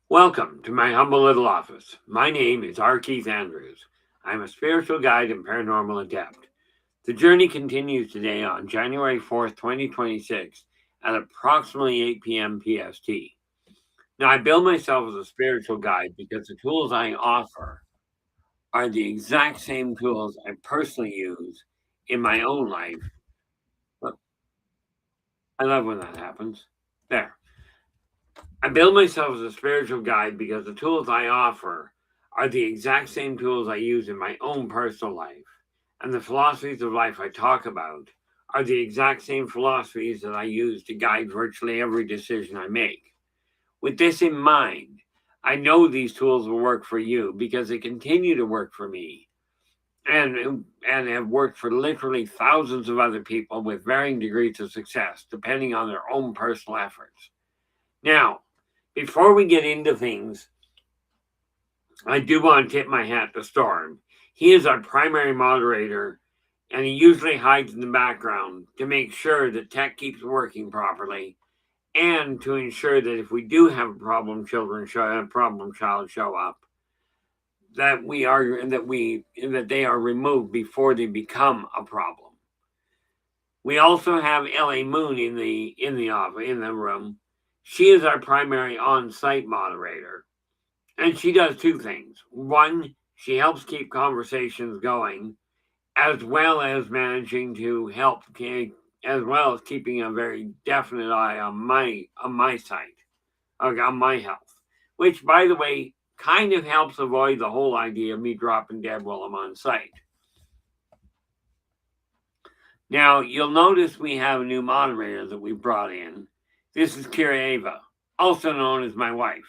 Welcome to my humble little office. My name is R. Keith Andrews. I'm a spiritual guide and paranormal adept. The journey continues today on January 4th, 2026 at approximately 8 p.m. PST. Now, I bill myself as a spiritual guide because the tools I offer are the exact same tools I personally use in my own life. Look, I love when that happens. There. I bill myself as a spiritual guide because the tools I offer are the exact same tools I use in my own personal life. And the philosophies of life I talk about are the exact same philosophies that I use to guide virtually every decision I make. With this in mind, I know these tools will work for you because they continue to work for me and have worked for literally thousands of other people with varying degrees of success, depending on their own personal efforts. Now, before we get into things, I do want to tip my hat to Storm. He is our primary moderator, and he usually hides in the background to make sure that tech keeps working properly, and to ensure that if we do have a problem child show up, that they are removed before they become a problem. We also have L.A. Moon in the room. She is our primary on-site moderator. And she does two things. One, she helps keep conversations going, as well as as well as keeping a very definite eye on my site, on my health. Which, by the way, kind of helps avoid the whole idea of me dropping dead while I'm on site. Now, you'll notice we have a new moderator that we brought in. This is Kira Ava, also known as my wife.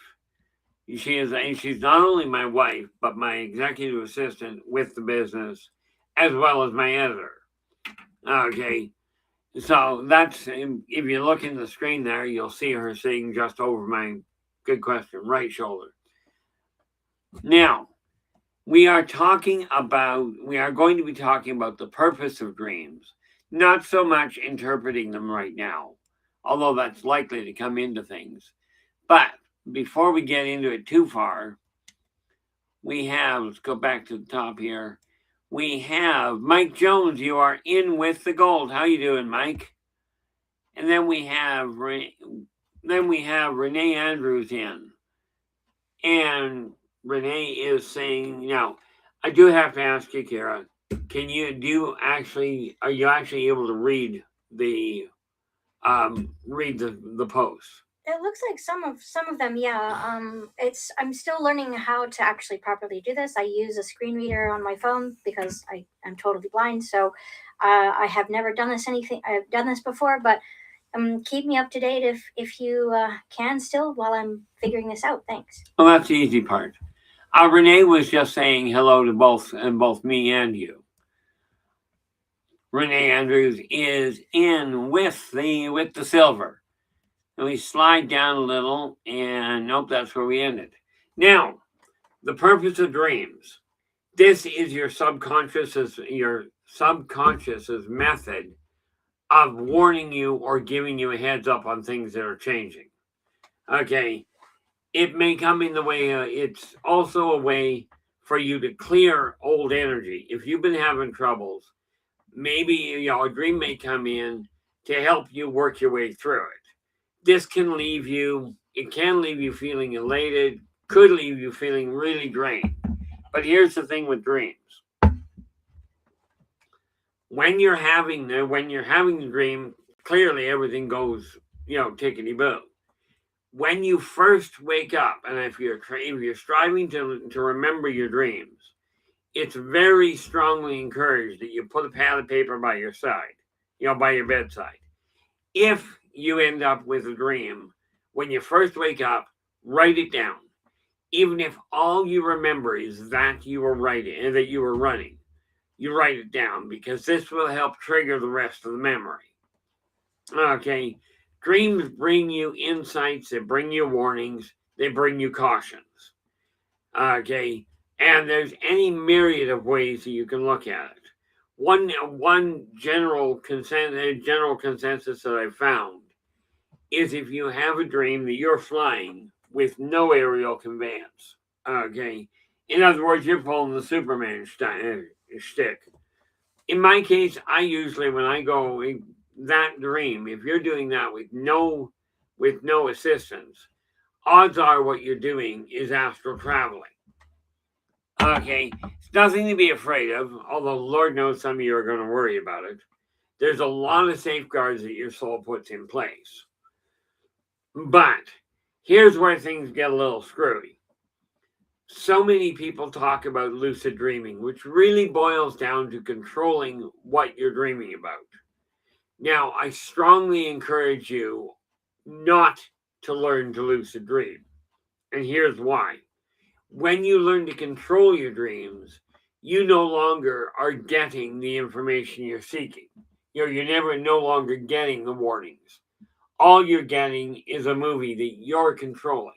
She's not only my wife, but my executive assistant with the business, as well as my editor. Okay, so if you look in the screen there, you'll see her sitting just over my, good question, right shoulder. Now, we are going to be talking about the purpose of dreams, not so much interpreting them right now, although that's likely to come into things. But before we get into it too far, let's go back to the top here. We have Mike Jones. You are in with the gold. How you doing, Mike? And then we have Renee Andrews in, and Renee is saying, now, I do have to ask you, Kara, are you actually able to read the posts? It looks like some of them, yeah. I'm still learning how to actually properly do this. I use a screen reader on my phone because I am totally blind. So I have never done anything. I've done this before, but keep me up to date if you can still while I'm figuring this out. Thanks. Well, that's the easy part. Renee was just saying hello to both me and you. Renee Andrews is in with the silver. And we slide down a little, and nope, that's where we ended. Now, the purpose of dreams. This is your subconscious's method of warning you or giving you a heads up on things that are changing. Okay, it may come in the way. It's also a way for you to clear old energy. If you've been having troubles, maybe a dream may come in to help you work your way through it. It can leave you feeling elated, could leave you feeling really drained. But here's the thing with dreams. When you're having the dream, clearly everything goes, tickety boo. When you first wake up, and if you're striving to remember your dreams, it's very strongly encouraged that you put a pad of paper by your side, by your bedside. If you end up with a dream, when you first wake up, write it down. Even if all you remember is that you were writing and that you were running, you write it down because this will help trigger the rest of the memory. Okay, dreams bring you insights, they bring you warnings, they bring you cautions. Okay, and there's any myriad of ways that you can look at it. One general consensus that I've found is if you have a dream that you're flying, with no aerial conveyance. Okay. In other words, you're pulling the Superman stick. In my case, I usually, when I go that dream, if you're doing that with no assistance, odds are what you're doing is astral traveling. Okay, it's nothing to be afraid of, although Lord knows some of you are going to worry about it. There's a lot of safeguards that your soul puts in place. But here's where things get a little screwy. So many people talk about lucid dreaming, which really boils down to controlling what you're dreaming about. Now, I strongly encourage you not to learn to lucid dream. And here's why. When you learn to control your dreams, you no longer are getting the information you're seeking. You're no longer getting the warnings. All you're getting is a movie that you're controlling.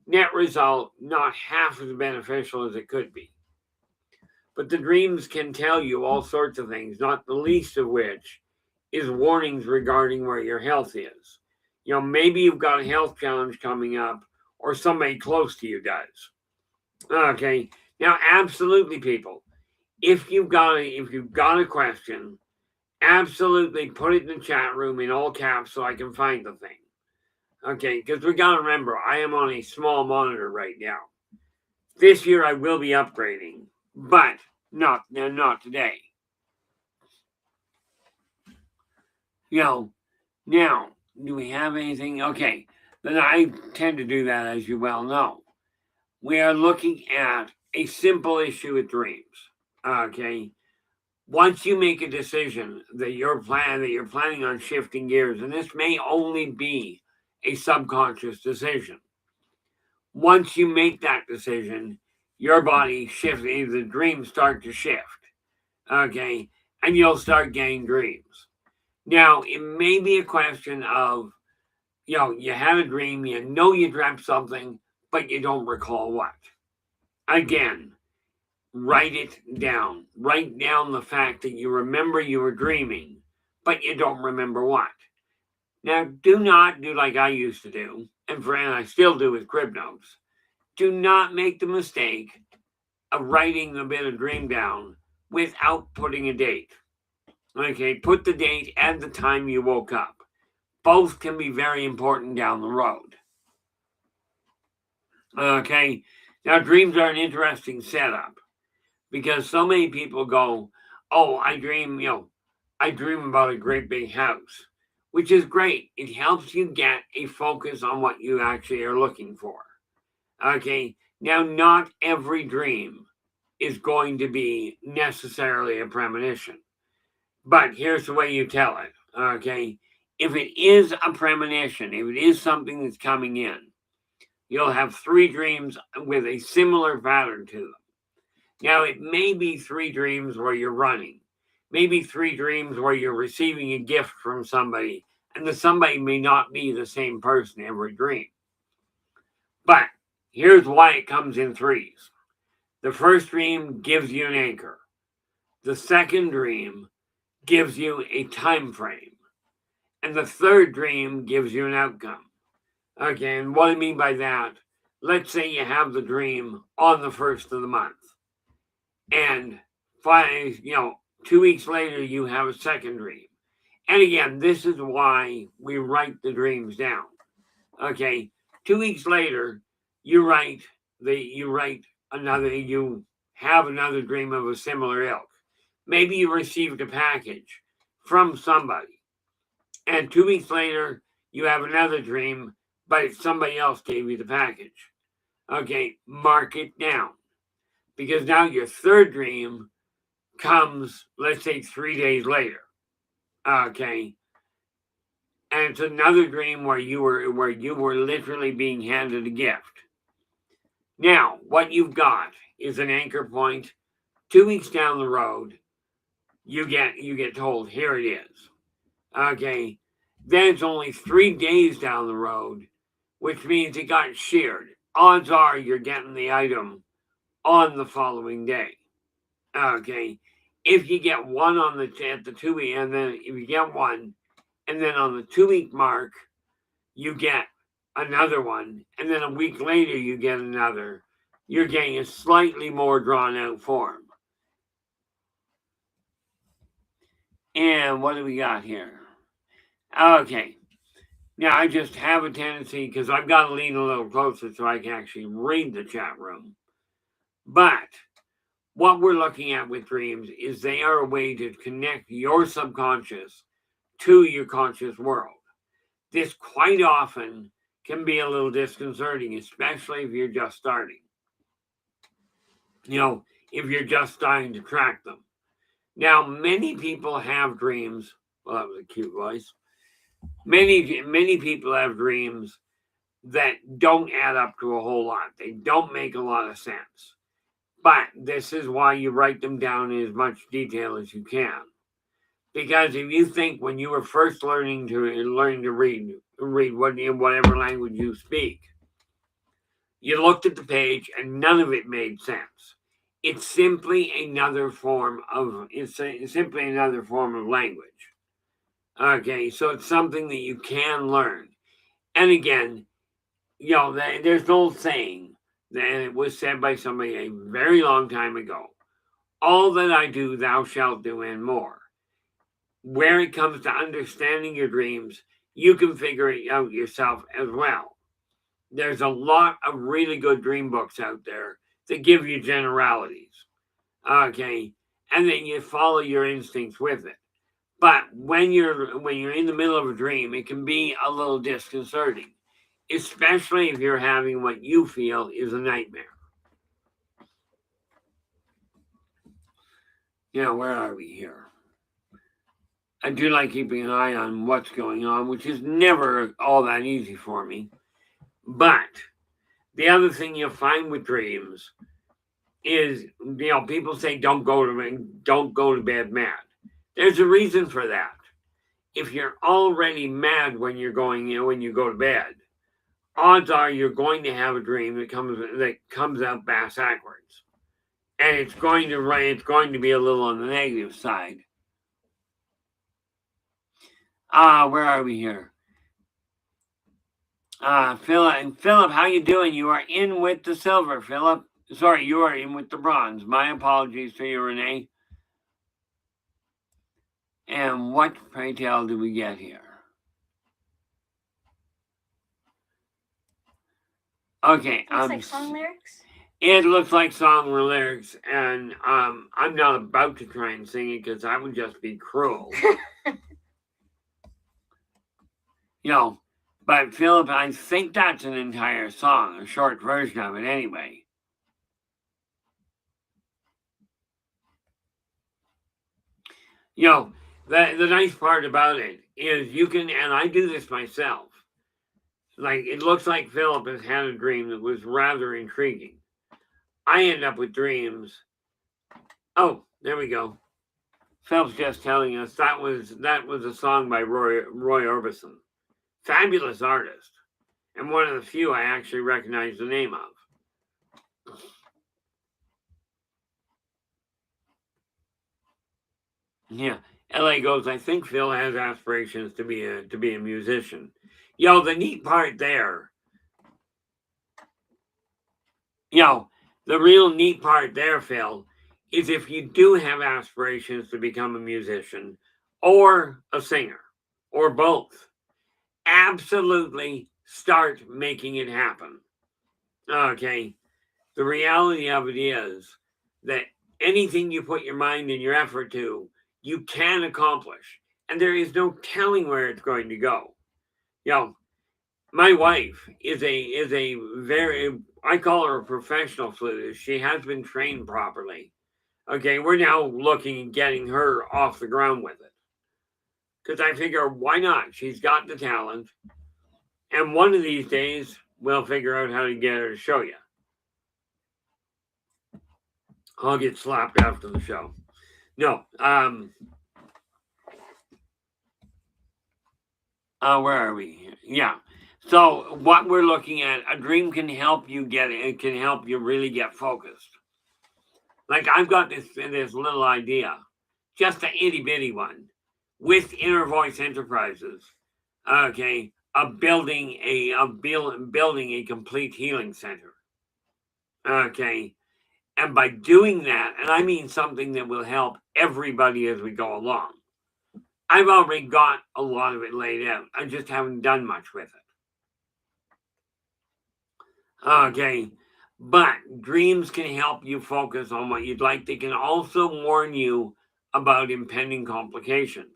Net result, not half as beneficial as it could be. But the dreams can tell you all sorts of things, not the least of which is warnings regarding where your health is. Maybe you've got a health challenge coming up, or somebody close to you does. Okay, now absolutely, people, if you've got a question, absolutely put it in the chat room in all caps so I can find the thing. Okay, because we got to remember, I am on a small monitor right now. This year I will be upgrading, but not today. Now, do we have anything? Okay, then I tend to do that, as you well know. We are looking at a simple issue with dreams. Okay, once you make a decision that you're planning on shifting gears, and this may only be a subconscious decision. Once you make that decision, your body shifts, the dreams start to shift. Okay, and you'll start getting dreams. Now, it may be a question of, you had a dream, you dreamt something, but you don't recall what. Again, write it down. Write down the fact that you remember you were dreaming, but you don't remember what. Now, do not do like I used to do, and I still do with crib notes. Do not make the mistake of writing a bit of dream down without putting a date. Okay, put the date and the time you woke up. Both can be very important down the road. Okay, now dreams are an interesting setup because so many people go, oh, I dream about a great big house, which is great. It helps you get a focus on what you actually are looking for. Okay, now not every dream is going to be necessarily a premonition, but here's the way you tell it. Okay, if it is a premonition, if it is something that's coming in, you'll have 3 dreams with a similar pattern to them. Now, it may be 3 dreams where you're running, maybe 3 dreams where you're receiving a gift from somebody, and the somebody may not be the same person every dream. But here's why it comes in 3s. The first dream gives you an anchor. The second dream gives you a time frame. And the third dream gives you an outcome. Okay, and what I mean by that, let's say you have the dream on the 1st of the month. And 2 weeks later, you have a second dream. And again, this is why we write the dreams down. Okay, 2 weeks later, you have another dream of a similar ilk. Maybe you received a package from somebody. And 2 weeks later, you have another dream, but somebody else gave you the package. Okay, mark it down. Because now your third dream comes, let's say, 3 days later. Okay. And it's another dream where you were literally being handed a gift. Now, what you've got is an anchor point. 2 weeks down the road, you get told, here it is. Okay. Then it's only 3 days down the road, which means it got sheared. Odds are you're getting the item on the following day. Okay. If you get one at the 2 week, and then if you get one, and then on the 2 week mark, you get another one, and then a week later you get another. You're getting a slightly more drawn out form. And what do we got here? Okay. Now I just have a tendency, because I've got to lean a little closer so I can actually read the chat room. But what we're looking at with dreams is they are a way to connect your subconscious to your conscious world. This quite often can be a little disconcerting, especially if you're just starting. If you're just starting to track them. Now, many people have dreams. Well, that was a cute voice. Many people have dreams that don't add up to a whole lot. They don't make a lot of sense. But this is why you write them down in as much detail as you can. Because if you think when you were first learning to read in whatever language you speak, you looked at the page and none of it made sense. It's simply another form of language. Okay, so it's something that you can learn. And again, there's an old saying, and it was said by somebody a very long time ago. All that I do, thou shalt do, and more. Where it comes to understanding your dreams, you can figure it out yourself as well. There's a lot of really good dream books out there that give you generalities. Okay, and then you follow your instincts with it. But when you're in the middle of a dream, it can be a little disconcerting, especially if you're having what you feel is a nightmare. Where are we here? I do like keeping an eye on what's going on, which is never all that easy for me. But the other thing you'll find with dreams is, people say don't go to bed mad. There's a reason for that. If you're already mad when you go to bed, odds are you're going to have a dream that comes out backwards, and it's going to be a little on the negative side. Where are we here? Philip, how you doing? You are in with the silver, Philip. Sorry, you are in with the bronze. My apologies to you, Renee. And what, pray tell, do we get here? Okay. Looks like song lyrics? It looks like song lyrics, and I'm not about to try and sing it because that would just be cruel. But Philip, I think that's an entire song, a short version of it anyway. The nice part about it is you can, and I do this myself, like it looks like Philip has had a dream that was rather intriguing. I end up with dreams. Oh, there we go. Philip's just telling us that was a song by Roy Orbison. Fabulous artist, and one of the few I actually recognize the name of. Yeah, LA goes, I think Phil has aspirations to be a musician. The neat part there, the real neat part there, Phil, is if you do have aspirations to become a musician or a singer or both, absolutely start making it happen. Okay. The reality of it is that anything you put your mind and your effort to, you can accomplish. And there is no telling where it's going to go. My wife is a very, I call her a professional flutist. She has been trained properly. Okay, we're now looking at getting her off the ground with it. Because I figure, why not? She's got the talent. And one of these days, we'll figure out how to get her to show you. I'll get slapped after the show. No. Where are we? Yeah. So what we're looking at, a dream can help you really get focused. Like I've got this little idea, just an itty bitty one, with Inner Voice Enterprises. Okay. of building a complete healing center. Okay. And by doing that, and I mean something that will help everybody as we go along, I've already got a lot of it laid out. I just haven't done much with it. Okay. But dreams can help you focus on what you'd like. They can also warn you about impending complications.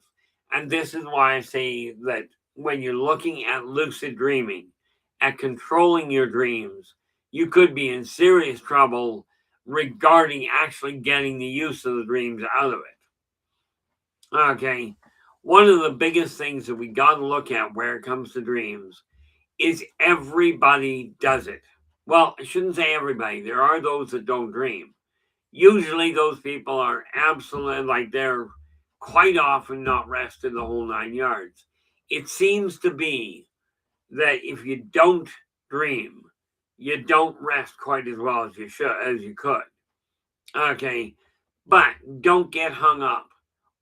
And this is why I say that when you're looking at lucid dreaming, at controlling your dreams, you could be in serious trouble regarding actually getting the use of the dreams out of it. Okay. One of the biggest things that we got to look at where it comes to dreams is everybody does it. Well, I shouldn't say everybody. There are those that don't dream. Usually, those people are absolutely like they're quite often not rested the whole 9 yards. It seems to be that if you don't dream, you don't rest quite as well as you could. Okay, but don't get hung up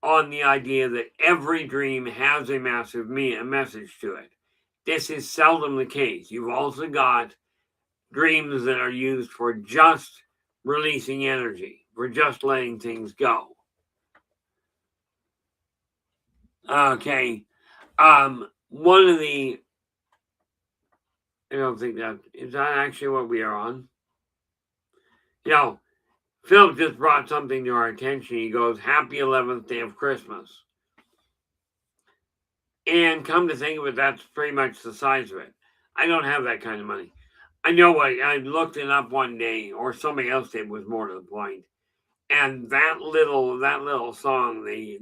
on the idea that every dream has a massive message to it. This is seldom the case. You've also got dreams that are used for just releasing energy, for just letting things go. Okay. One of the I don't think that is that actually what we are on. You know, Philip just brought something to our attention. He goes, "Happy 11th day of Christmas." And come to think of it, that's pretty much the size of it. I don't have that kind of money. I know what I looked it up one day, or somebody else did, was more to the point. And that little song, the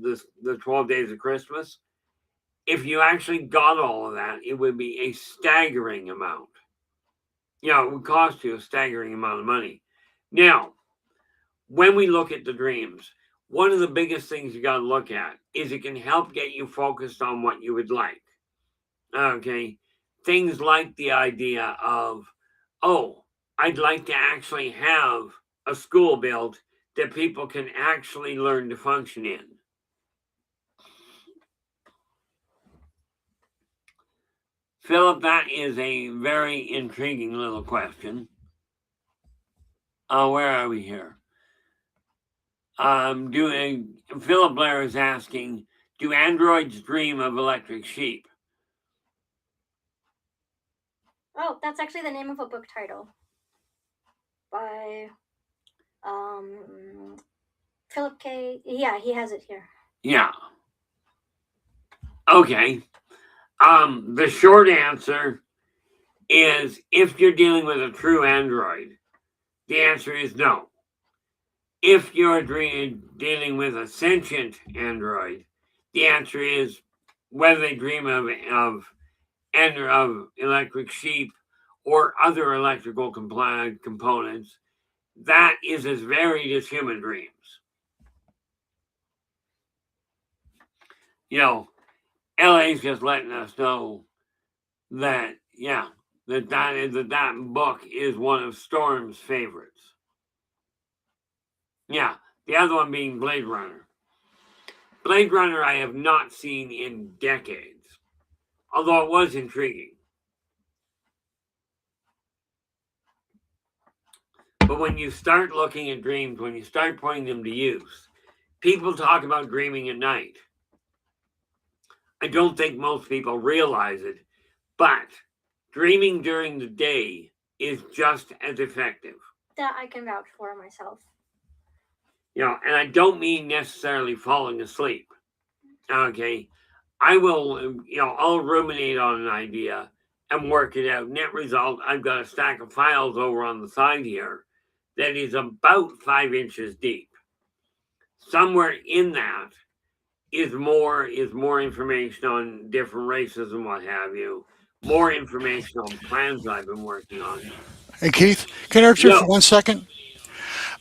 12 Days of Christmas, if you actually got all of that, it would be a staggering amount. It would cost you a staggering amount of money. Now, when we look at the dreams, one of the biggest things you got to look at is it can help get you focused on what you would like. Okay. Things like the idea of, oh, I'd like to actually have a school built that people can actually learn to function in. Philip, that is a very intriguing little question. Where are we here? Philip Blair is asking, do androids dream of electric sheep? Oh, that's actually the name of a book title by Philip K. Yeah, he has it here. Yeah. Okay. The short answer is if you're dealing with a true android, the answer is no. If you're dealing with a sentient android, the answer is whether they dream of electric sheep or other electrical components, that is as varied as human dreams. LA's just letting us know that, yeah, that book is one of Storm's favorites. Yeah, the other one being Blade Runner. Blade Runner I have not seen in decades, although it was intriguing. But when you start looking at dreams, when you start putting them to use, people talk about dreaming at night. I don't think most people realize it, but dreaming during the day is just as effective. That I can vouch for myself. And I don't mean necessarily falling asleep. Okay. I will, I'll ruminate on an idea and work it out. Net result, I've got a stack of files over on the side here that is about 5 inches deep. Somewhere in that is more information on different races and what have you. More information on plans I've been working on. Hey Keith, can I interrupt you for 1 second?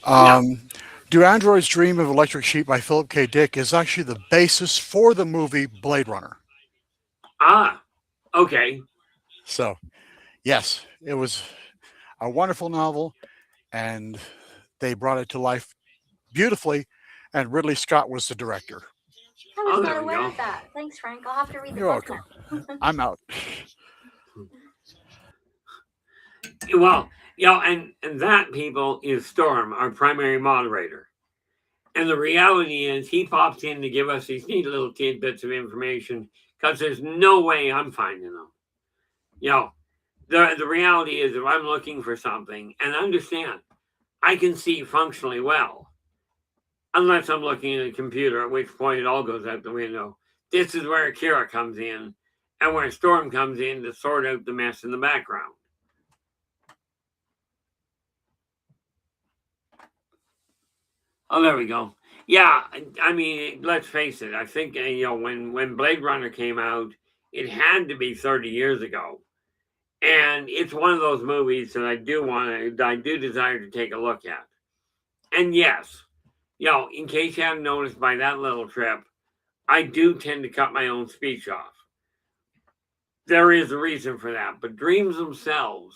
Yeah. Do Androids Dream of Electric Sheep by Philip K. Dick is actually the basis for the movie Blade Runner. Okay. So, yes, it was a wonderful novel, and they brought it to life beautifully, and Ridley Scott was the director. I was not aware of that. Thanks, Frank. I'll have to read the You're book welcome. now. I'm out. Well, and that, people, is Storm, our primary moderator. And the reality is, he pops in to give us these neat little tidbits of information because there's no way I'm finding them. The reality is, if I'm looking for something, and understand, I can see functionally well, unless I'm looking at a computer, at which point it all goes out the window. This is where Kira comes in, and where Storm comes in to sort out the mess in the background. Oh, there we go. Yeah, I mean, let's face it. I think when Blade Runner came out, it had to be 30 years ago, and it's one of those movies that I do desire to take a look at. And yes, in case you haven't noticed by that little trip, I do tend to cut my own speech off. There is a reason for that, but dreams themselves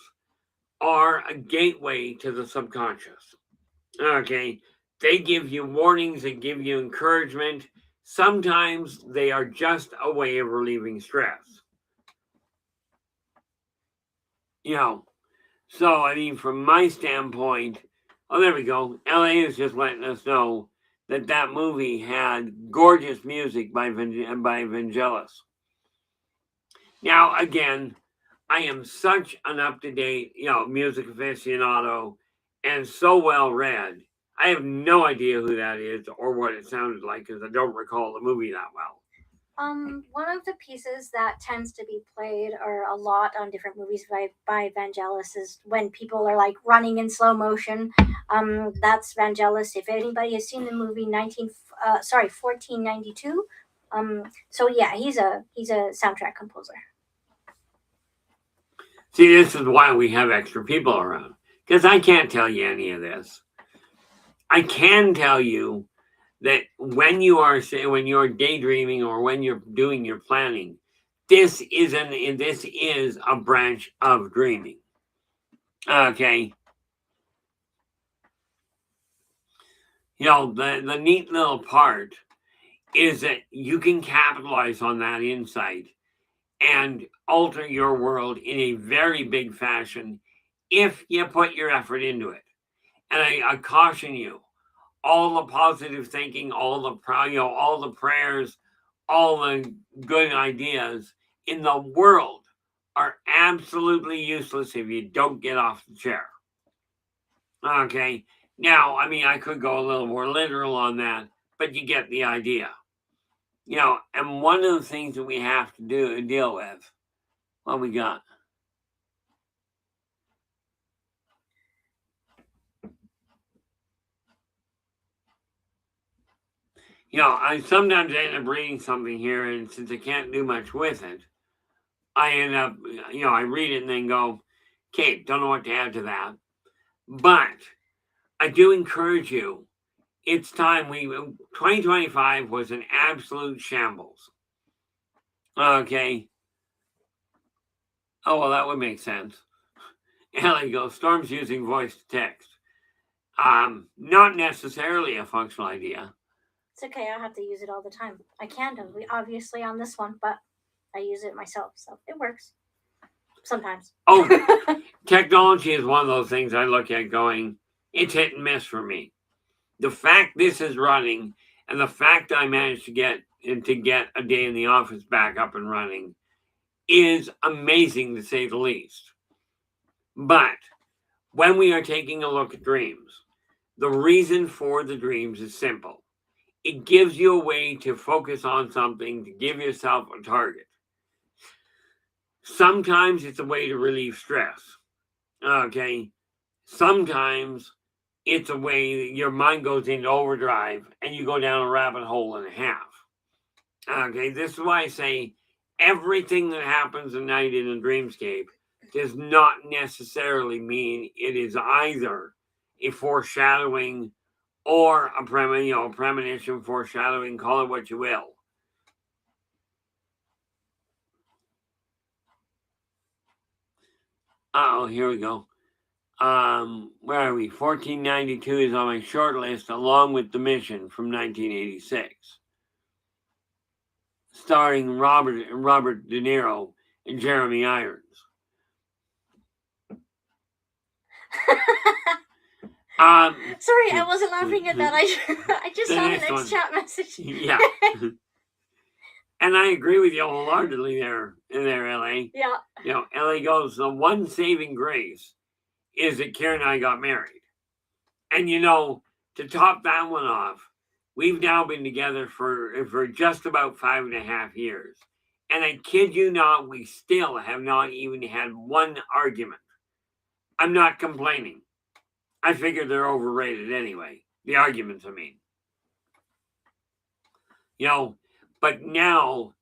are a gateway to the subconscious. Okay, they give you warnings, they give you encouragement. Sometimes they are just a way of relieving stress. So I mean, from my standpoint, oh, there we go. LA is just letting us know that movie had gorgeous music by Vangelis. Now, again, I am such an up-to-date, music aficionado and so well read. I have no idea who that is or what it sounded like because I don't recall the movie that well. One of the pieces that tends to be played or a lot on different movies by Vangelis is when people are like running in slow motion. That's Vangelis. If anybody has seen the movie 1492. So yeah, he's a soundtrack composer. See, this is why we have extra people around, because I can't tell you any of this. I can tell you that when you're daydreaming or when you're doing your planning, this is a branch of dreaming. Okay. The neat little part is that you can capitalize on that insight and alter your world in a very big fashion if you put your effort into it. And I caution you, all the positive thinking, all the prayers, all the good ideas in the world are absolutely useless if you don't get off the chair. Okay. Now, I mean, I could go a little more literal on that, but you get the idea. And one of the things that we have to deal with, what we got? I sometimes end up reading something here, and since I can't do much with it, I end up, I read it and then go, okay, don't know what to add to that. But I do encourage you, it's time 2025 was an absolute shambles. Okay. Oh, well, that would make sense. Ellie goes, Storm's using voice to text. Not necessarily a functional idea. It's okay, I have to use it all the time. I can't, obviously, on this one, but I use it myself, so it works. Sometimes. Oh, technology is one of those things I look at going, it's hit and miss for me. The fact this is running and the fact I managed to get a day in the office back up and running is amazing, to say the least. But when we are taking a look at dreams, the reason for the dreams is simple. It gives you a way to focus on something, to give yourself a target. Sometimes it's a way to relieve stress. Okay. Sometimes it's a way that your mind goes into overdrive and you go down a rabbit hole and a half. Okay. This is why I say everything that happens at night in a dreamscape does not necessarily mean it is either a foreshadowing or a premonition, foreshadowing, call it what you will. Here we go. Where are we? 1492 is on my short list, along with The Mission from 1986, starring Robert De Niro and Jeremy Irons. Sorry, I wasn't laughing at that. I just The saw the next next one. chat message. Yeah. And I agree with you wholeheartedly there, LA. Yeah. You know, LA goes, the one saving grace is that Karen and I got married. And, you know, to top that one off, we've now been together for just about 5.5 years. And I kid you not, we still have not even had one argument. I'm not complaining. I figure they're overrated anyway. The arguments, I mean. You know, but now,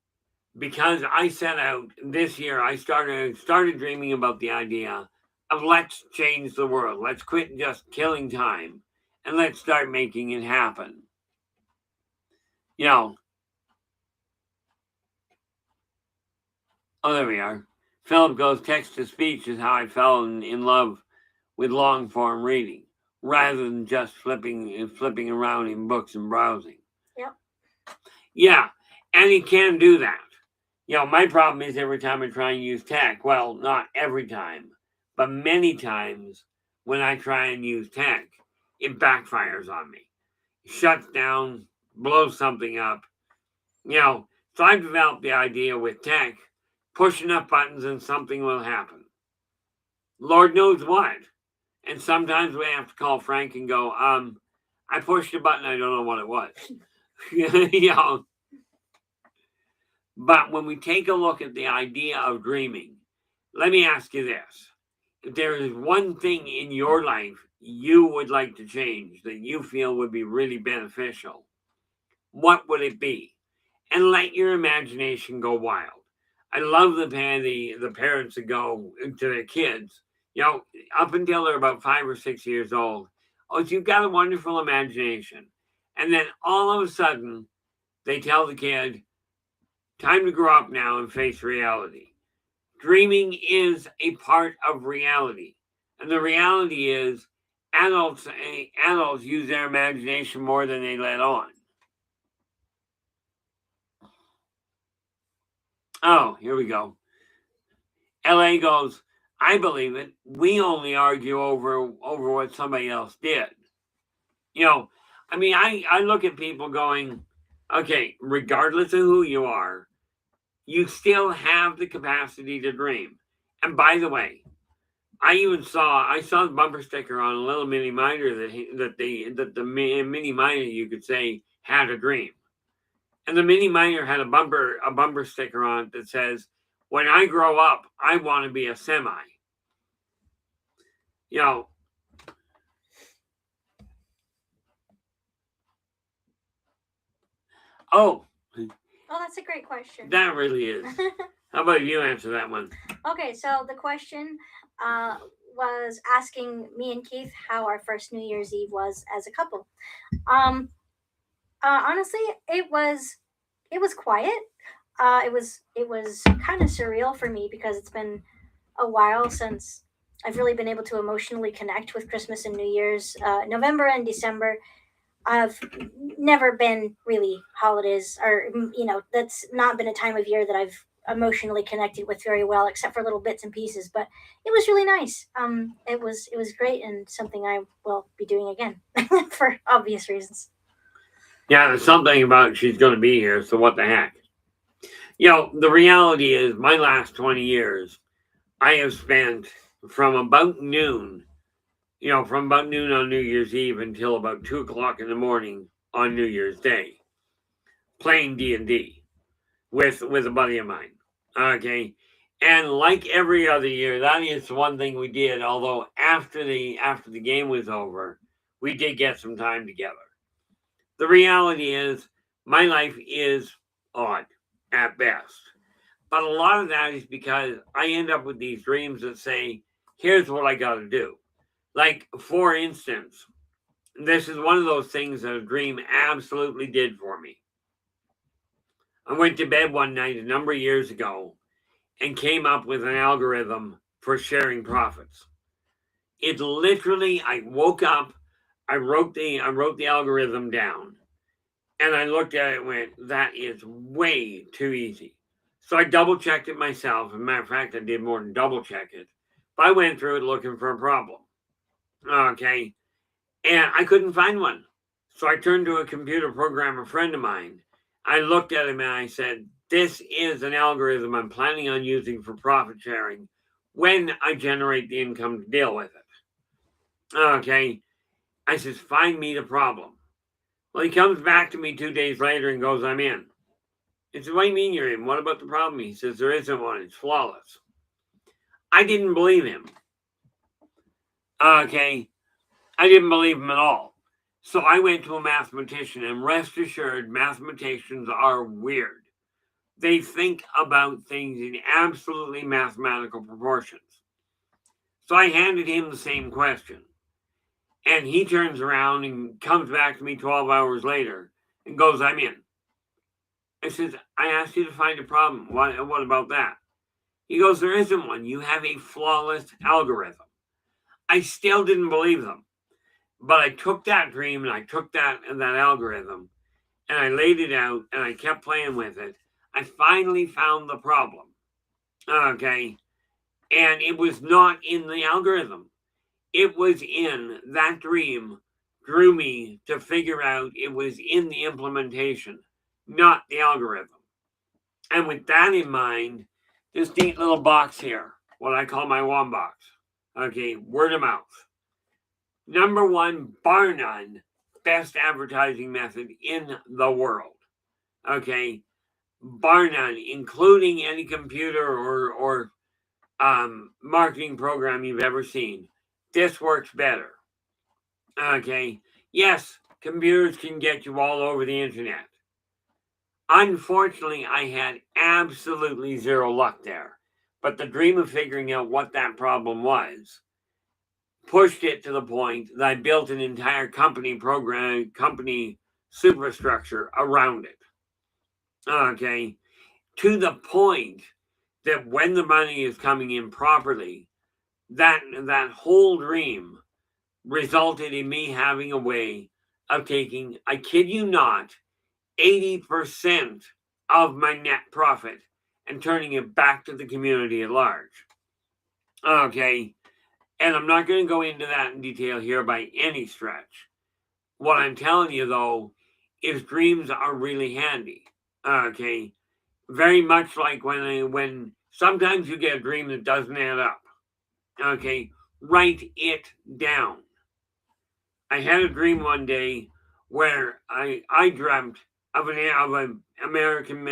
because I set out this year, I started dreaming about the idea of let's change the world. Let's quit just killing time and let's start making it happen. You know, oh, there we are. Philip goes, text to speech is how I fell in love with long form reading rather than just flipping around in books and browsing. Yep. Yeah, and he can do that. You know, my problem is every time I try and use tech, well, not every time, but many times when I try and use tech, it backfires on me. It shuts down, blows something up. You know, so I've developed the idea with tech, push enough buttons and something will happen. Lord knows what. And sometimes we have to call Frank and go, I pushed a button, I don't know what it was. You know. But when we take a look at the idea of dreaming, let me ask you this. If there is one thing in your life you would like to change that you feel would be really beneficial, what would it be? And let your imagination go wild. I love the parents that go to their kids, you know, up until they're about 5 or 6 years old. Oh, so you've got a wonderful imagination. And then all of a sudden, they tell the kid, time to grow up now and face reality. Dreaming is a part of reality. And the reality is adults use their imagination more than they let on. Oh, here we go. LA goes, I believe it. We only argue over what somebody else did. You know, I mean, I look at people going, okay, regardless of who you are, you still have the capacity to dream. And by the way, I saw the bumper sticker on a little mini miner that the mini miner, you could say, had a dream. And the mini miner had a bumper sticker on it that says, when I grow up, I want to be a semi. You know, oh, that's a great question. that really is. How about you answer that one? Okay, so the question was asking me and Keith how our first New Year's Eve was as a couple. Honestly, it was quiet. It was kind of surreal for me because it's been a while since I've really been able to emotionally connect with Christmas and New Year's. November and December have never been really holidays, or that's not been a time of year that I've emotionally connected with very well, except for little bits and pieces. But it was really nice. It was great and something I will be doing again for obvious reasons. Yeah, there's something about she's going to be here, so what the heck? You know, the reality is my last 20 years, I have spent from about noon on New Year's Eve until about 2 o'clock in the morning on New Year's Day, playing D&D with a buddy of mine. Okay. And like every other year, that is one thing we did, although after the game was over, we did get some time together. The reality is my life is odd at best. But a lot of that is because I end up with these dreams that say, here's what I got to do. Like, for instance, this is one of those things that a dream absolutely did for me. I went to bed one night a number of years ago and came up with an algorithm for sharing profits. It literally, I woke up, I wrote the algorithm down, and I looked at it and went, that is way too easy. So I double checked it myself. As a matter of fact, I did more than double check it. But I went through it looking for a problem. Okay. And I couldn't find one. So I turned to a computer programmer friend of mine. I looked at him and I said, this is an algorithm I'm planning on using for profit sharing when I generate the income to deal with it. Okay. I says, find me the problem. Well, he comes back to me 2 days later and goes, I'm in. I said, what do you mean you're in? What about the problem? He says, there isn't one. It's flawless. I didn't believe him. Okay. I didn't believe him at all. So I went to a mathematician, and rest assured, mathematicians are weird. They think about things in absolutely mathematical proportions. So I handed him the same question. And he turns around and comes back to me 12 hours later and goes, I'm in. I says, I asked you to find a problem. What about that? He goes, there isn't one. You have a flawless algorithm. I still didn't believe them. But I took that dream and I took that algorithm and I laid it out and I kept playing with it. I finally found the problem. Okay. And it was not in the algorithm. It was in that dream drew me to figure out it was in the implementation, not the algorithm. And with that in mind, this neat little box here, what I call my one box. Okay, word of mouth. Number one, bar none, best advertising method in the world. Okay, bar none, including any computer or marketing program you've ever seen. This works better. Okay, yes, computers can get you all over the internet. Unfortunately, I had absolutely zero luck there. But the dream of figuring out what that problem was pushed it to the point that I built an entire company superstructure around it. Okay, to the point that when the money is coming in properly, that whole dream resulted in me having a way of taking, I kid you not, 80% of my net profit and turning it back to the community at large. Okay, and I'm not going to go into that in detail here by any stretch. What I'm telling you, though, is dreams are really handy. Okay, very much like when sometimes you get a dream that doesn't add up. Okay, write it down. I had a dream one day where I dreamt of an American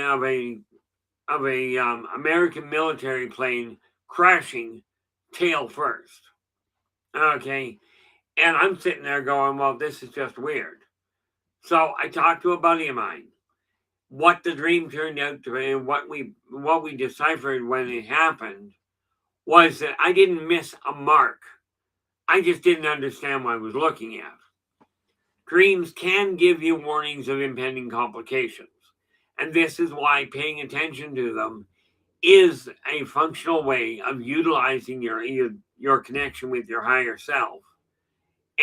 American military plane crashing tail first. Okay, and I'm sitting there going, well, this is just weird. So I talked to a buddy of mine. What the dream turned out to be, and what we deciphered when it happened, was that I didn't miss a mark. I just didn't understand what I was looking at. Dreams can give you warnings of impending complications, and this is why paying attention to them is a functional way of utilizing your connection with your higher self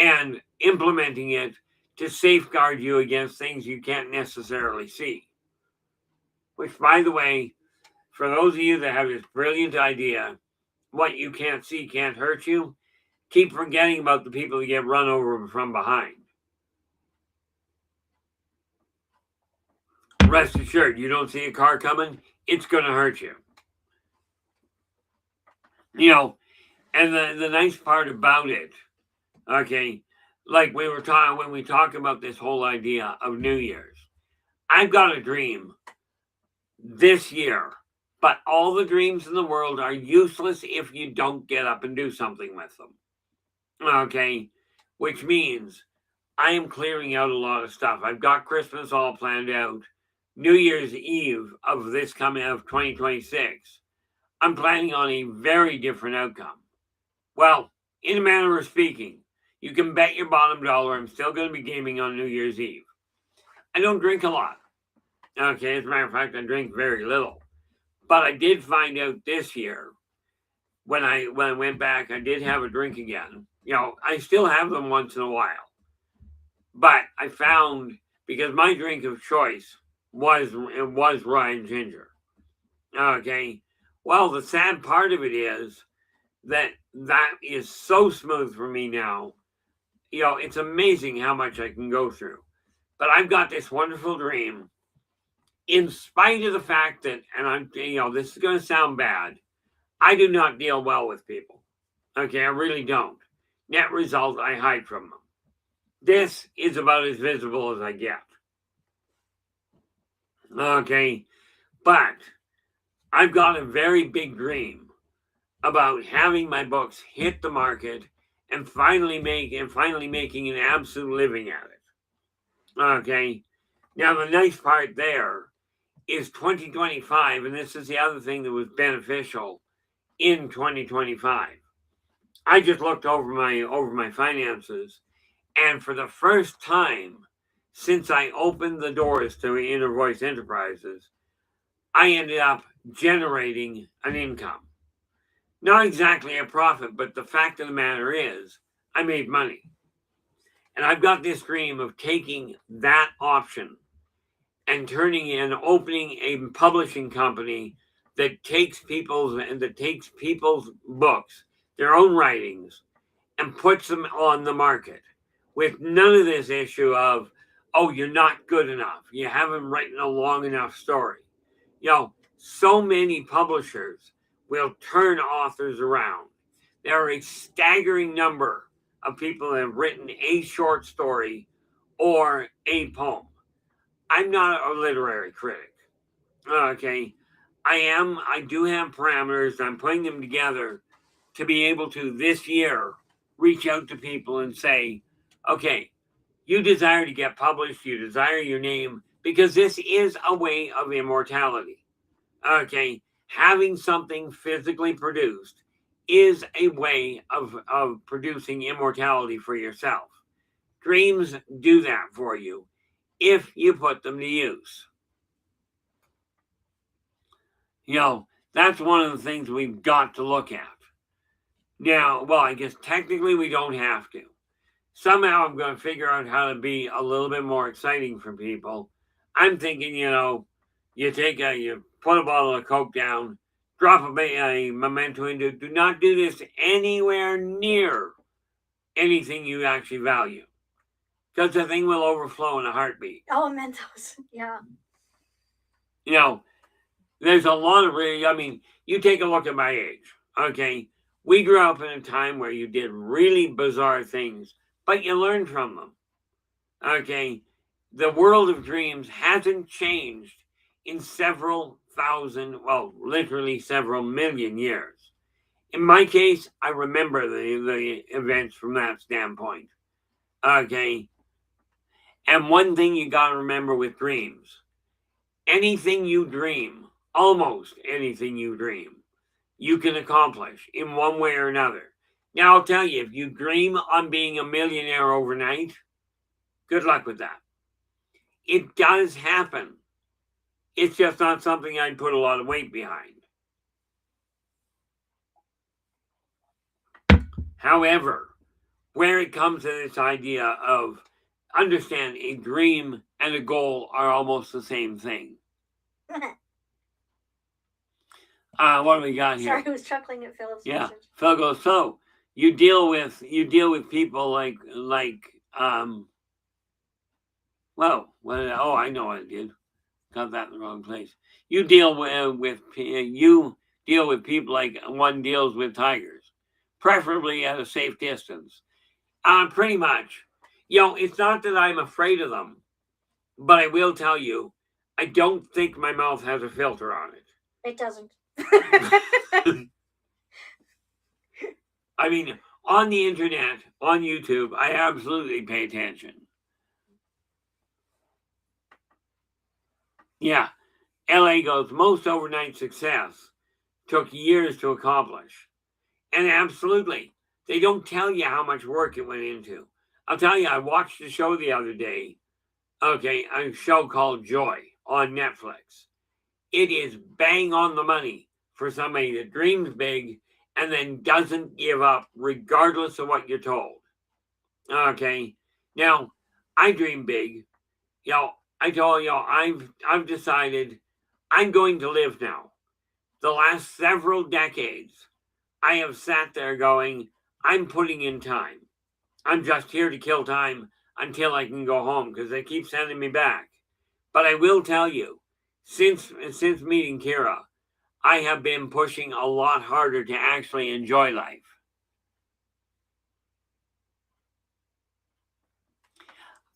and implementing it to safeguard you against things you can't necessarily see. Which, by the way, for those of you that have this brilliant idea, what you can't see can't hurt you, keep forgetting about the people that get run over from behind. Rest assured, you don't see a car coming, it's going to hurt you. You know, and the nice part about it, okay, like we were talking when we talk about this whole idea of New Year's, I've got a dream this year, but all the dreams in the world are useless if you don't get up and do something with them. Okay, which means I am clearing out a lot of stuff. I've got Christmas all planned out. New Year's Eve of this coming out of 2026, I'm planning on a very different outcome. Well, in a manner of speaking, you can bet your bottom dollar I'm still going to be gaming on New Year's Eve. I don't drink a lot. Okay, as a matter of fact, I drink very little. But I did find out this year, when I went back, I did have a drink again. You know, I still have them once in a while. But I found, because my drink of choice was rye and ginger. Okay, well, the sad part of it is that is so smooth for me now. It's amazing how much I can go through. But I've got this wonderful dream, in spite of the fact that, and this is going to sound bad, I do not deal well with people. Okay, I really don't. Net result, I hide from them. This is about as visible as I get. Okay, but I've got a very big dream about having my books hit the market and finally making an absolute living at it. Okay, now the nice part there is 2025, and this is the other thing that was beneficial in 2025. I just looked over my finances, and for the first time since I opened the doors to Inner Voice Enterprises, I ended up generating an income. Not exactly a profit, but the fact of the matter is, I made money. And I've got this dream of taking that option and opening a publishing company that takes people's books, their own writings, and puts them on the market with none of this issue of, oh, you're not good enough, you haven't written a long enough story. So many publishers will turn authors around. There are a staggering number of people that have written a short story or a poem. I'm not a literary critic. Okay. I do have parameters. I'm putting them together to be able to this year reach out to people and say, okay, you desire to get published, you desire your name, because this is a way of immortality. Okay. Having something physically produced is a way of producing immortality for yourself. Dreams do that for you if you put them to use. That's one of the things we've got to look at. Now, well, I guess technically we don't have to. Somehow I'm going to figure out how to be a little bit more exciting for people. I'm thinking, you put a bottle of Coke down, drop a memento into it. Do not do this anywhere near anything you actually value, because the thing will overflow in a heartbeat. Oh, mementos, yeah. There's a lot of you take a look at my age, okay? We grew up in a time where you did really bizarre things, but you learned from them, okay? The world of dreams hasn't changed in several thousand, well, literally several million years. In my case, I remember the events from that standpoint, okay? And one thing you got to remember with dreams, anything you dream, almost anything you dream, you can accomplish in one way or another. Now, I'll tell you, if you dream on being a millionaire overnight, good luck with that. It does happen. It's just not something I'd put a lot of weight behind. However, where it comes to this idea of understand a dream and a goal are almost the same thing. What do we got here? Sorry, I was chuckling at Philip's message. Phil goes, so you deal with people like I know what I did. Got that in the wrong place. You deal with people like one deals with tigers, preferably at a safe distance. Pretty much. It's not that I'm afraid of them, but I will tell you, I don't think my mouth has a filter on it. It doesn't. I mean, on the internet, on YouTube, I absolutely pay attention. Yeah. LA goes, most overnight success took years to accomplish. And absolutely, they don't tell you how much work it went into. I'll tell you, I watched a show the other day, okay, a show called Joy on Netflix. It is bang on the money for somebody that dreams big and then doesn't give up regardless of what you're told. Okay. Now, I dream big. I told you, I've decided I'm going to live now. The last several decades, I have sat there going, I'm putting in time. I'm just here to kill time until I can go home because they keep sending me back. But I will tell you, since meeting Kira, I have been pushing a lot harder to actually enjoy life.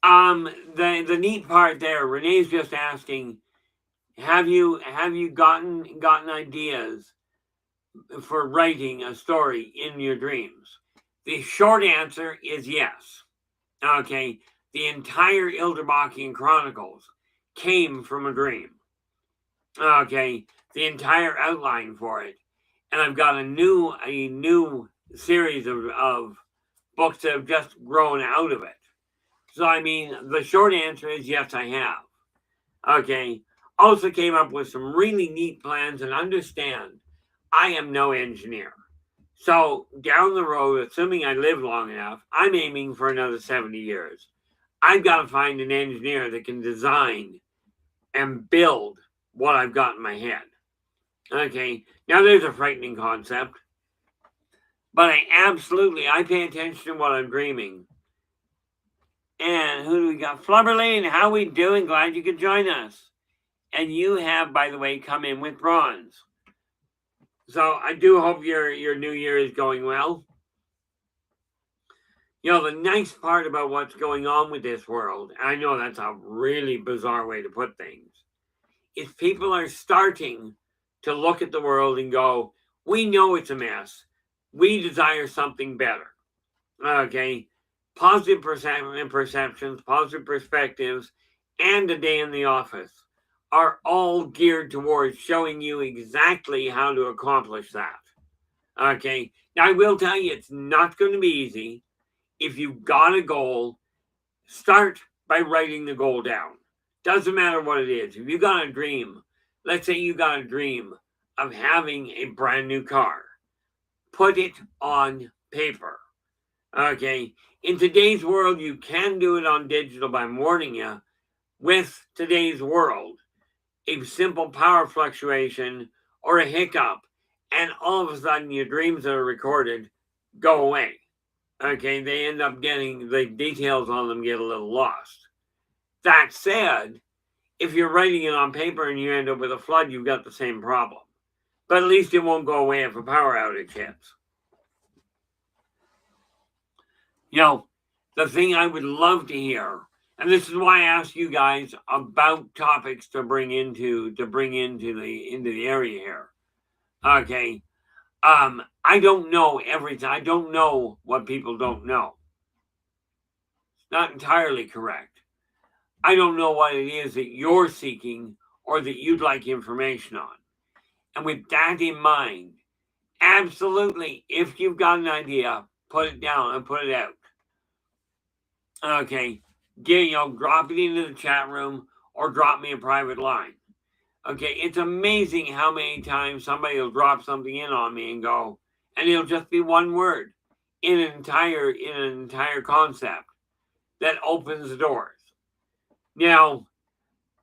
The neat part there, Renee's just asking, have you gotten ideas for writing a story in your dreams? The short answer is yes. Okay, the entire Ilderbachian Chronicles came from a dream. Okay, the entire outline for it, and I've got a new series of books that have just grown out of it. So I mean, the short answer is yes, I have. Okay, also came up with some really neat plans, and understand, I am no engineer. So down the road, assuming I live long enough, I'm aiming for another 70 years. I've got to find an engineer that can design and build what I've got in my head. Okay, now there's a frightening concept, but I pay attention to what I'm dreaming. And who do we got? Flubberlane, how we doing? Glad you could join us. And you have, by the way, come in with bronze. So I do hope your new year is going well. You know, the nice part about what's going on with this world, and I know that's a really bizarre way to put things, is people are starting to look at the world and go, we know it's a mess. We desire something better. Okay? Positive perceptions, positive perspectives, and a day in the office are all geared towards showing you exactly how to accomplish that. Okay? Now, I will tell you, it's not going to be easy. If you've got a goal, start by writing the goal down. Doesn't matter what it is. If you got a dream, let's say you got a dream of having a brand new car, put it on paper. Okay. In today's world, you can do it on digital, but I'm warning you, with today's world, a simple power fluctuation or a hiccup, and all of a sudden your dreams that are recorded go away. Okay, they end up getting, the details on them get a little lost. That said, if you're writing it on paper and you end up with a flood, you've got the same problem. But at least it won't go away if a power outage hits. You know, the thing I would love to hear, and this is why I asked you guys about topics to bring into the area here. Okay. I don't know everything. I don't know what people don't know. It's not entirely correct. I don't know what it is that you're seeking or that you'd like information on. And with that in mind, absolutely, if you've got an idea, put it down and put it out. Okay, drop it into the chat room or drop me a private line. Okay, it's amazing how many times somebody will drop something in on me and go, and it'll just be one word in an entire concept that opens the doors. Now,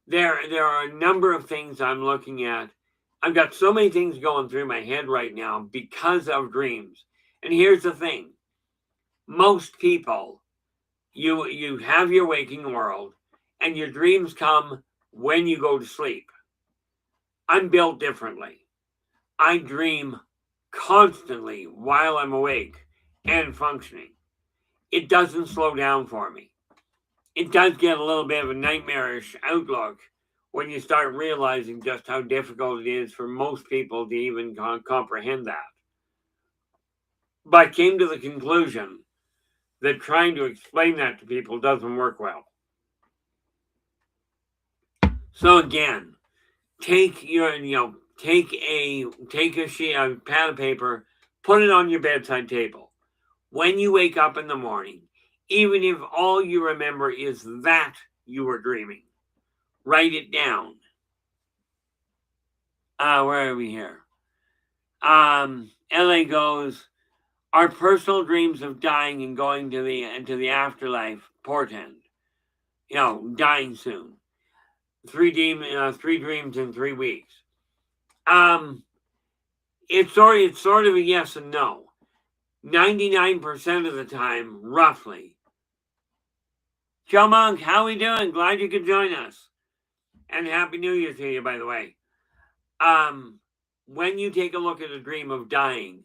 there are a number of things I'm looking at. I've got so many things going through my head right now because of dreams. And here's the thing. Most people, you have your waking world and your dreams come when you go to sleep. I'm built differently. I dream constantly while I'm awake and functioning. It doesn't slow down for me. It does get a little bit of a nightmarish outlook when you start realizing just how difficult it is for most people to even comprehend that. But I came to the conclusion that trying to explain that to people doesn't work well. So again, take a sheet, a pad of paper, put it on your bedside table. When you wake up in the morning, even if all you remember is that you were dreaming, write it down. Where are we here? LA goes, our personal dreams of dying and going into the afterlife portend. Dying soon. 3 dreams in 3 weeks. It's sort of a yes and no. 99% of the time, roughly. Joe Monk, how we doing? Glad you could join us. And Happy New Year to you, by the way. When you take a look at a dream of dying,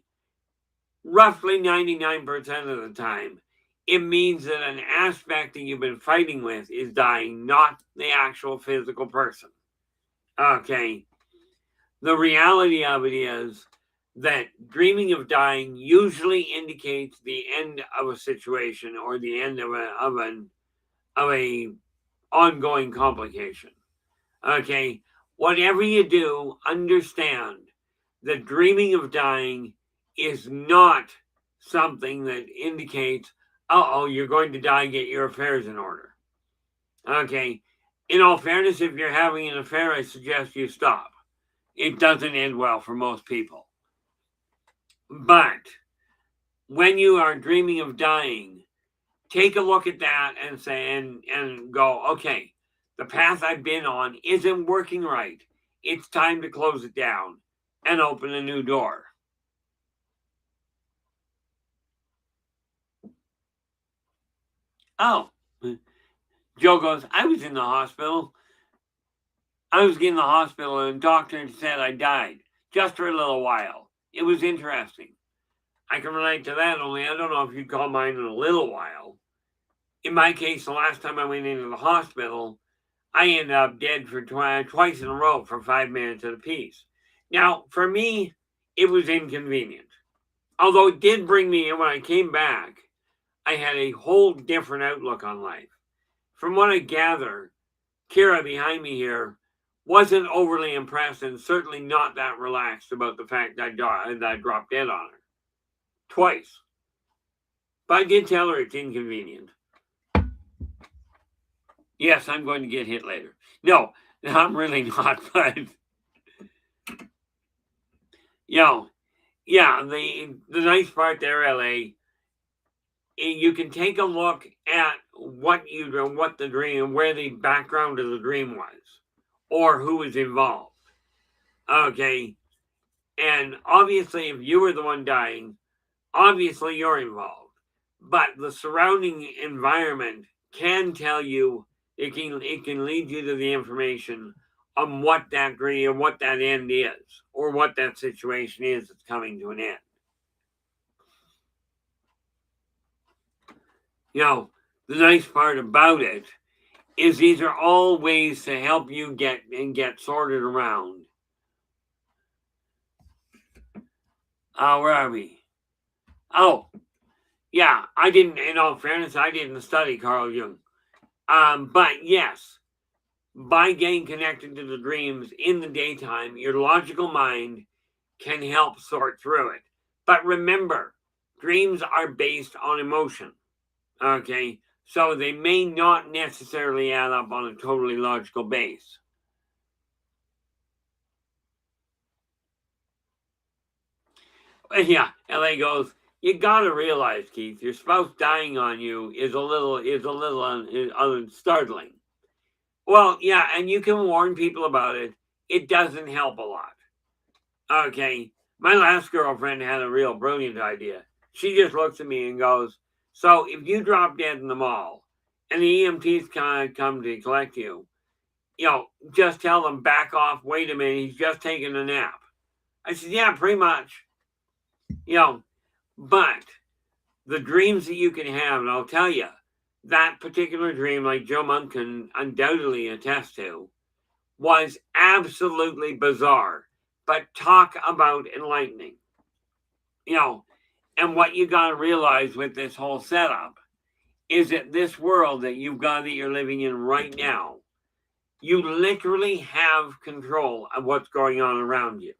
roughly 99% of the time, it means that an aspect that you've been fighting with is dying, not the actual physical person. Okay. The reality of it is that dreaming of dying usually indicates the end of a situation or the end of a ongoing complication. Okay. Whatever you do, understand that dreaming of dying is not something that indicates, you're going to die, get your affairs in order. Okay. In all fairness, if you're having an affair, I suggest you stop. It doesn't end well for most people. But when you are dreaming of dying, take a look at that and say, and go, okay, the path I've been on isn't working right. It's time to close it down and open a new door. Oh, Joe goes, I was in the hospital. I was in the hospital and the doctor said I died just for a little while. It was interesting. I can relate to that, only I don't know if you'd call mine in a little while. In my case, the last time I went into the hospital, I ended up dead for twice in a row for 5 minutes at a piece. Now, for me, it was inconvenient. Although it did bring me in when I came back, I had a whole different outlook on life. From what I gather, Kira behind me here wasn't overly impressed and certainly not that relaxed about the fact that I dropped dead on her. Twice. But I did tell her it's inconvenient. Yes, I'm going to get hit later. No, I'm really not, but yeah, the nice part there, LA, you can take a look at what the dream, where the background of the dream was, or who was involved. Okay, and obviously, if you were the one dying, obviously you're involved. But the surrounding environment can tell you, it can lead you to the information on what that dream, what that end is, or what that situation is that's coming to an end. The nice part about it is these are all ways to help you get sorted around. Where are we? Oh, yeah, I didn't, in all fairness, I didn't study Carl Jung. But yes, by getting connected to the dreams in the daytime, your logical mind can help sort through it. But remember, dreams are based on emotion. Okay, so they may not necessarily add up on a totally logical base. Yeah, LA goes, you gotta realize, Keith, your spouse dying on you is a little startling. Well, yeah, and you can warn people about it. It doesn't help a lot. Okay, my last girlfriend had a real brilliant idea. She just looks at me and goes, so if you drop dead in the mall and the EMTs come to collect you, just tell them back off, wait a minute, he's just taking a nap. I said, yeah, pretty much. But the dreams that you can have, and I'll tell you, that particular dream, like Joe Monk can undoubtedly attest to, was absolutely bizarre. But talk about enlightening. And what you got to realize with this whole setup is that this world that you're living in right now, you literally have control of what's going on around you.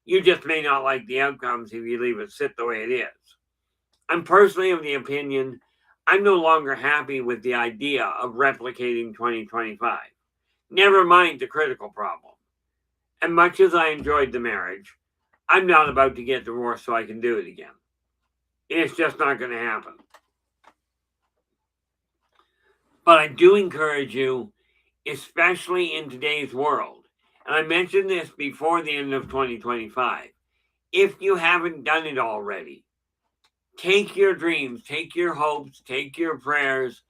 You just may not like the outcomes if you leave it sit the way it is. I'm personally of the opinion I'm no longer happy with the idea of replicating 2025. Never mind the critical problem. And much as I enjoyed the marriage, I'm not about to get divorced so I can do it again. It's just not going to happen. But I do encourage you, especially in today's world, and I mentioned this before the end of 2025, if you haven't done it already, take your dreams, take your hopes, take your prayers,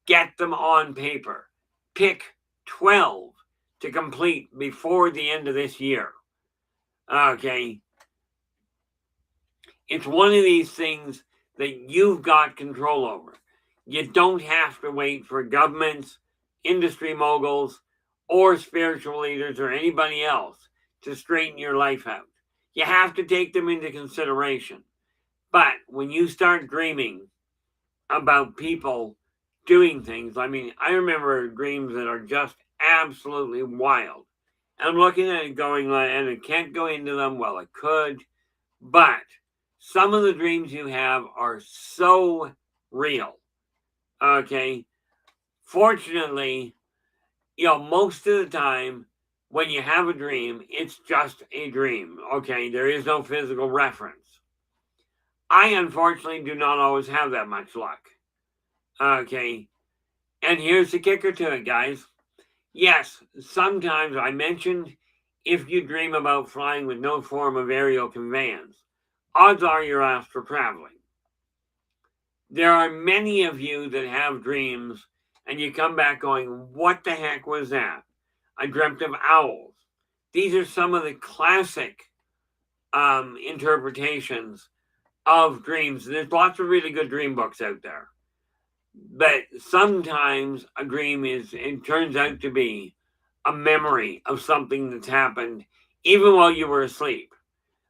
get them on paper. Pick 12 to complete before the end of this year. Okay. It's one of these things that you've got control over. You don't have to wait for governments, industry moguls, or spiritual leaders or anybody else to straighten your life out. You have to take them into consideration. But when you start dreaming about people doing things, I mean, I remember dreams that are just absolutely wild. And I'm looking at it going, and I can't go into them. Well, I could, but some of the dreams you have are so real. Okay. Fortunately, most of the time when you have a dream, it's just a dream. Okay. There is no physical reference. I unfortunately do not always have that much luck. Okay. And here's the kicker to it, guys. Yes, sometimes I mentioned if you dream about flying with no form of aerial conveyance, odds are you're astral traveling. There are many of you that have dreams and you come back going, what the heck was that? I dreamt of owls. These are some of the classic interpretations of dreams. There's lots of really good dream books out there. But sometimes a dream it turns out to be a memory of something that's happened even while you were asleep.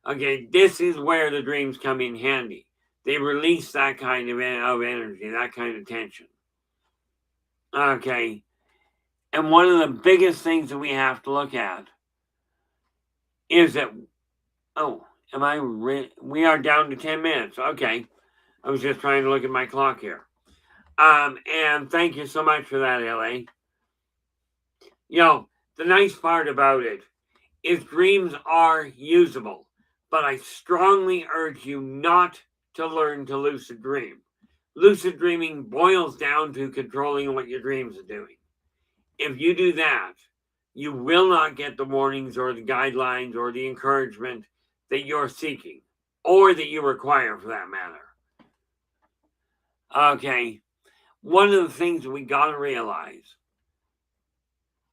Okay, this is where the dreams come in handy. They release that kind of energy, that kind of tension. Okay, and one of the biggest things that we have to look at is that, we are down to 10 minutes. Okay, I was just trying to look at my clock here. And thank you so much for that, LA. The nice part about it is dreams are usable, but I strongly urge you not to learn to lucid dream. Lucid dreaming boils down to controlling what your dreams are doing. If you do that, you will not get the warnings or the guidelines or the encouragement that you're seeking, or that you require for that matter. Okay. One of the things that we got to realize.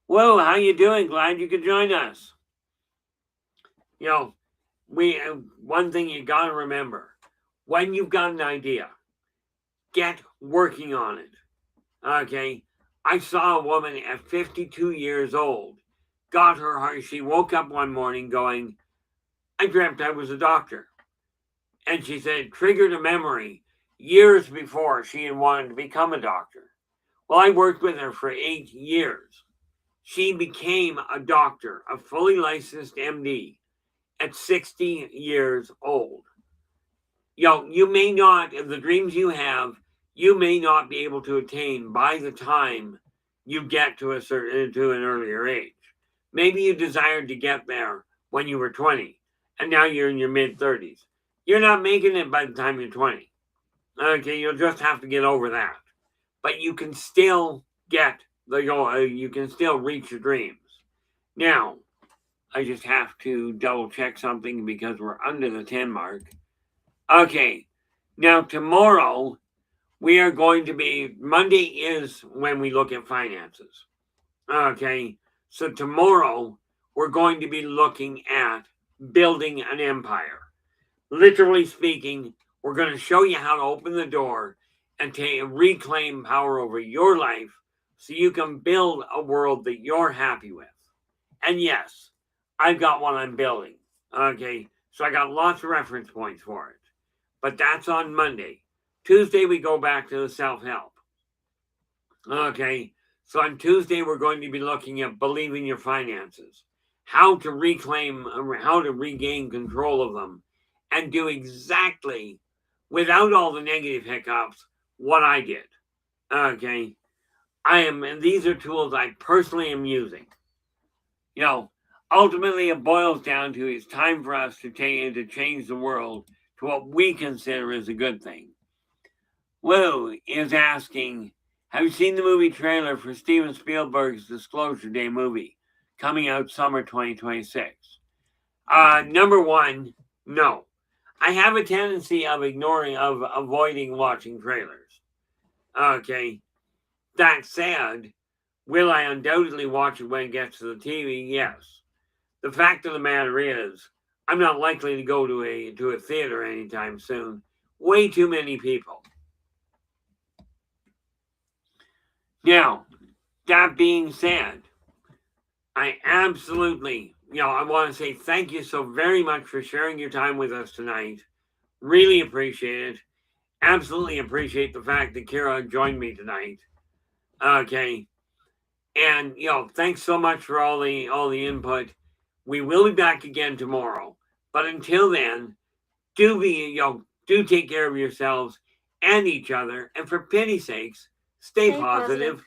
Whoa, how you doing? Glad you could join us. One thing you got to remember, when you've got an idea, get working on it. Okay. I saw a woman at 52 years old, got her heart. She woke up one morning going, I dreamt I was a doctor. And she said it triggered a memory years before she had wanted to become a doctor. Well, I worked with her for 8 years. She became a doctor, a fully licensed MD at 60 years old. You may not, the dreams you have, you may not be able to attain by the time you get to an earlier age. Maybe you desired to get there when you were 20, and now you're in your mid-30s. You're not making it by the time you're 20. Okay, you'll just have to get over that. But you can still get the goal. You can still reach your dreams. Now, I just have to double check something because we're under the 10 mark. Okay, now tomorrow we are going to be, Monday is when we look at finances. Okay, so tomorrow we're going to be looking at building an empire. Literally speaking, we're going to show you how to open the door and reclaim power over your life so you can build a world that you're happy with. And yes, I've got one I'm building. Okay, so I got lots of reference points for it. But that's on Monday. Tuesday, we go back to the self-help. Okay, so on Tuesday, we're going to be looking at believing your finances, how to regain control of them, and do exactly, without all the negative hiccups, what I did. Okay, and these are tools I personally am using. Ultimately, it boils down to it's time for us to change the world to what we consider as a good thing. Lou is asking, have you seen the movie trailer for Steven Spielberg's Disclosure Day movie coming out summer 2026? Number one, No. I have a tendency of avoiding watching trailers. Okay. That said, will I undoubtedly watch it when it gets to the TV? Yes. The fact of the matter is, I'm not likely to go to a theater anytime soon. Way too many people. Now, that being said, I absolutely, I want to say thank you so very much for sharing your time with us tonight. Really appreciate it. Absolutely appreciate the fact that Kira joined me tonight. Okay. And thanks so much for all the input. We will be back again tomorrow. But until then, do take care of yourselves and each other, and for pity's sakes, stay positive.